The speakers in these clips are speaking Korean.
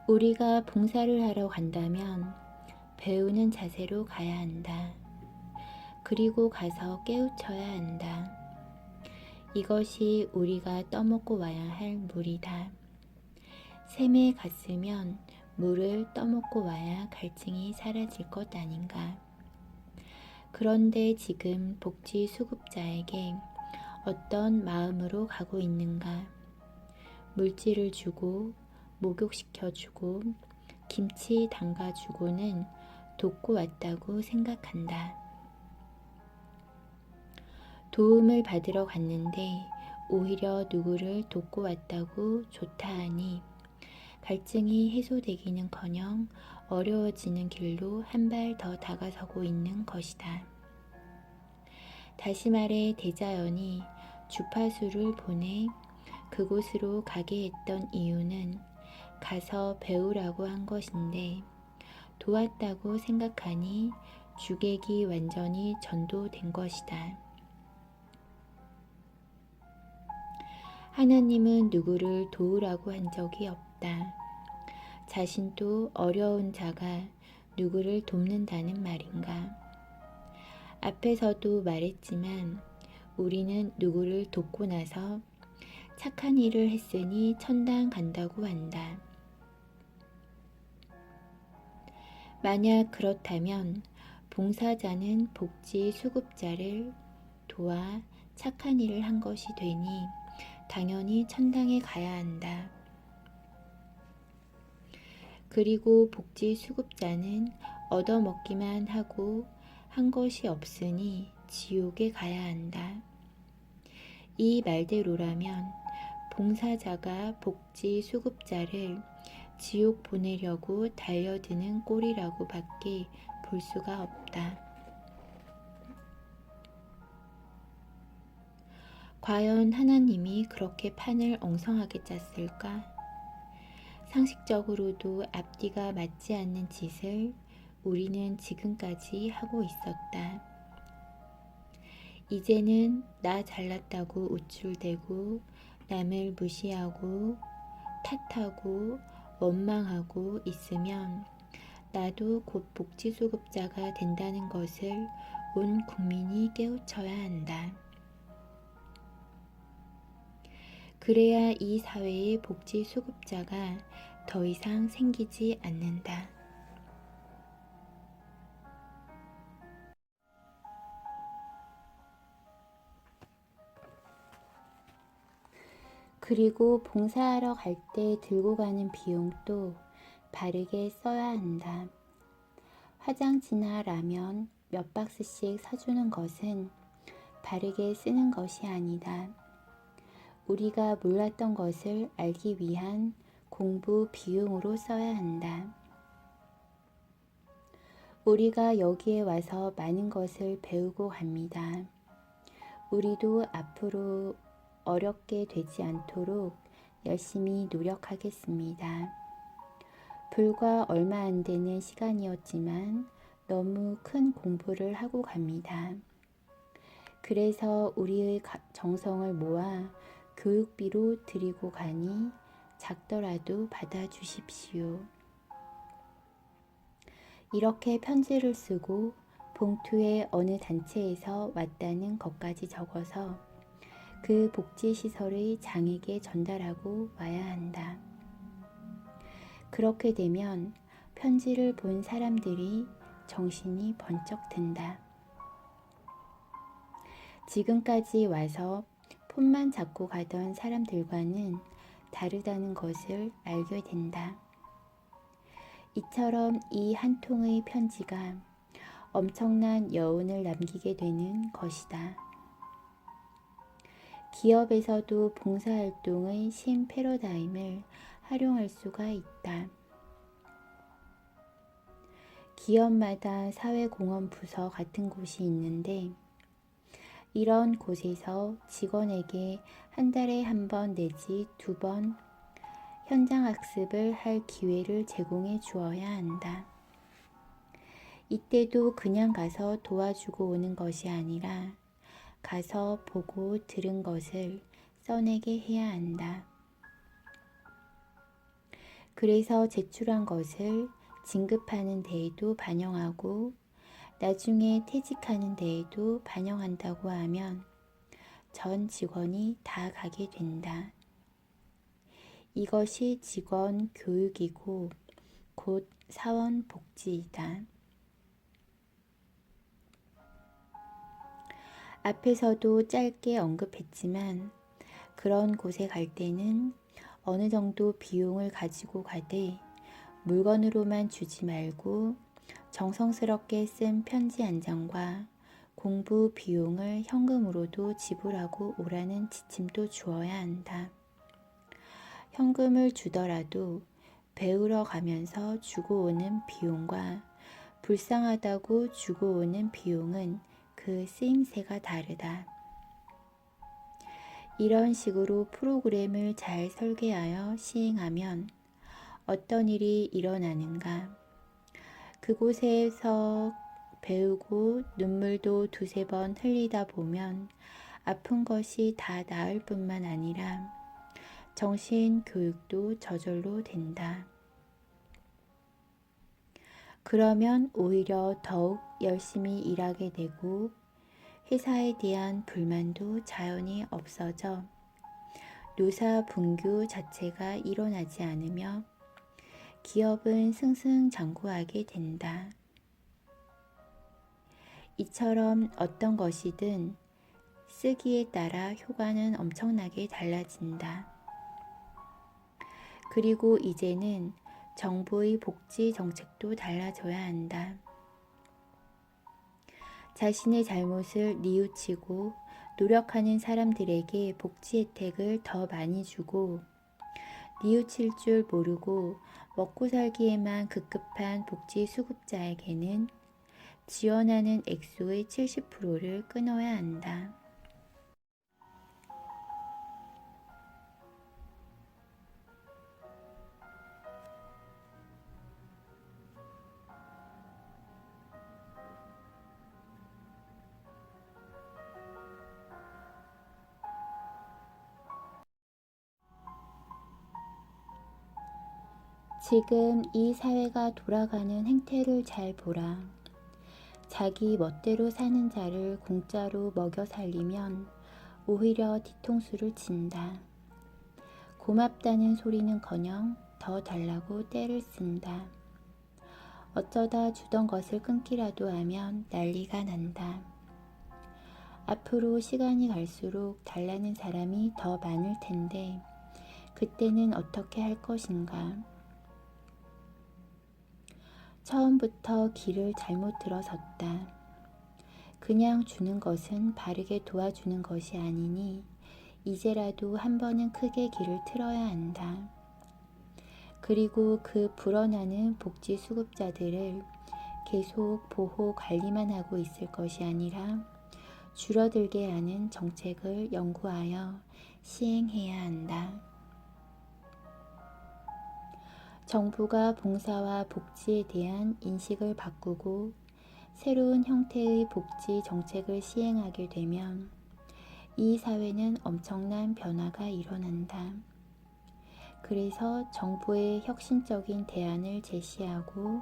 우리가 봉사를 하러 간다면 배우는 자세로 가야 한다. 그리고 가서 깨우쳐야 한다. 이것이 우리가 떠먹고 와야 할 물이다. 샘에 갔으면 물을 떠먹고 와야 갈증이 사라질 것 아닌가. 그런데 지금 복지수급자에게 어떤 마음으로 가고 있는가. 물질을 주고 목욕시켜주고 김치 담가주고는 돕고 왔다고 생각한다. 도움을 받으러 갔는데 오히려 누구를 돕고 왔다고 좋다 하니 갈증이 해소되기는커녕 어려워지는 길로 한 발 더 다가서고 있는 것이다. 다시 말해 대자연이 주파수를 보내 그곳으로 가게 했던 이유는 가서 배우라고 한 것인데 도왔다고 생각하니 주객이 완전히 전도된 것이다. 하나님은 누구를 도우라고 한 적이 없다. 자신도 어려운 자가 누구를 돕는다는 말인가. 앞에서도 말했지만 우리는 누구를 돕고 나서 착한 일을 했으니 천당 간다고 한다. 만약 그렇다면 봉사자는 복지 수급자를 도와 착한 일을 한 것이 되니 당연히 천당에 가야 한다. 그리고 복지 수급자는 얻어먹기만 하고 한 것이 없으니 지옥에 가야 한다. 이 말대로라면 봉사자가 복지 수급자를 지옥 보내려고 달려드는 꼴이라고 밖에 볼 수가 없다. 과연 하나님이 그렇게 판을 엉성하게 짰을까? 상식적으로도 앞뒤가 맞지 않는 짓을 우리는 지금까지 하고 있었다. 이제는 나 잘났다고 우쭐대고 남을 무시하고 탓하고 원망하고 있으면 나도 곧 복지수급자가 된다는 것을 온 국민이 깨우쳐야 한다. 그래야 이 사회에 복지수급자가 더 이상 생기지 않는다. 그리고 봉사하러 갈 때 들고 가는 비용도 바르게 써야 한다. 화장지나 라면 몇 박스씩 사주는 것은 바르게 쓰는 것이 아니다. 우리가 몰랐던 것을 알기 위한 공부 비용으로 써야 한다. 우리가 여기에 와서 많은 것을 배우고 갑니다. 우리도 앞으로 어렵게 되지 않도록 열심히 노력하겠습니다. 불과 얼마 안 되는 시간이었지만 너무 큰 공부를 하고 갑니다. 그래서 우리의 정성을 모아 교육비로 드리고 가니 작더라도 받아주십시오. 이렇게 편지를 쓰고 봉투에 어느 단체에서 왔다는 것까지 적어서 그 복지시설의 장에게 전달하고 와야 한다. 그렇게 되면 편지를 본 사람들이 정신이 번쩍 든다. 지금까지 와서 폰만 잡고 가던 사람들과는 다르다는 것을 알게 된다. 이처럼 이 한 통의 편지가 엄청난 여운을 남기게 되는 것이다. 기업에서도 봉사활동의 신 패러다임을 활용할 수가 있다. 기업마다 사회공헌 부서 같은 곳이 있는데 이런 곳에서 직원에게 한 달에 한 번 내지 2번 현장학습을 할 기회를 제공해 주어야 한다. 이때도 그냥 가서 도와주고 오는 것이 아니라 가서 보고 들은 것을 써내게 해야 한다. 그래서 제출한 것을 진급하는 데에도 반영하고 나중에 퇴직하는 데에도 반영한다고 하면 전 직원이 다 가게 된다. 이것이 직원 교육이고 곧 사원 복지이다. 앞에서도 짧게 언급했지만 그런 곳에 갈 때는 어느 정도 비용을 가지고 가되 물건으로만 주지 말고 정성스럽게 쓴 편지 한 장과 공부 비용을 현금으로도 지불하고 오라는 지침도 주어야 한다. 현금을 주더라도 배우러 가면서 주고 오는 비용과 불쌍하다고 주고 오는 비용은 그 쓰임새가 다르다. 이런 식으로 프로그램을 잘 설계하여 시행하면 어떤 일이 일어나는가? 그곳에서 배우고 눈물도 두세 번 흘리다 보면 아픈 것이 다 나을 뿐만 아니라 정신 교육도 저절로 된다. 그러면 오히려 더욱 열심히 일하게 되고 회사에 대한 불만도 자연히 없어져 노사 분규 자체가 일어나지 않으며 기업은 승승장구하게 된다. 이처럼 어떤 것이든 쓰기에 따라 효과는 엄청나게 달라진다. 그리고 이제는 정부의 복지 정책도 달라져야 한다. 자신의 잘못을 뉘우치고 노력하는 사람들에게 복지 혜택을 더 많이 주고 뉘우칠 줄 모르고 먹고 살기에만 급급한 복지 수급자에게는 지원하는 액수의 70%를 끊어야 한다. 지금 이 사회가 돌아가는 행태를 잘 보라. 자기 멋대로 사는 자를 공짜로 먹여 살리면 오히려 뒤통수를 친다. 고맙다는 소리는커녕 더 달라고 떼를 쓴다. 어쩌다 주던 것을 끊기라도 하면 난리가 난다. 앞으로 시간이 갈수록 달라는 사람이 더 많을 텐데 그때는 어떻게 할 것인가? 처음부터 길을 잘못 들어섰다. 그냥 주는 것은 바르게 도와주는 것이 아니니 이제라도 한 번은 크게 길을 틀어야 한다. 그리고 그 불어나는 복지 수급자들을 계속 보호 관리만 하고 있을 것이 아니라 줄어들게 하는 정책을 연구하여 시행해야 한다. 정부가 봉사와 복지에 대한 인식을 바꾸고 새로운 형태의 복지 정책을 시행하게 되면 이 사회는 엄청난 변화가 일어난다. 그래서 정부의 혁신적인 대안을 제시하고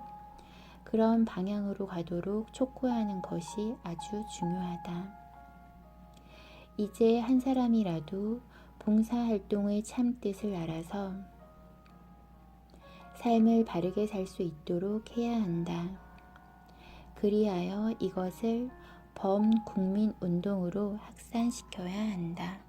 그런 방향으로 가도록 촉구하는 것이 아주 중요하다. 이제 한 사람이라도 봉사활동의 참뜻을 알아서 삶을 바르게 살 수 있도록 해야 한다. 그리하여 이것을 범국민 운동으로 확산시켜야 한다.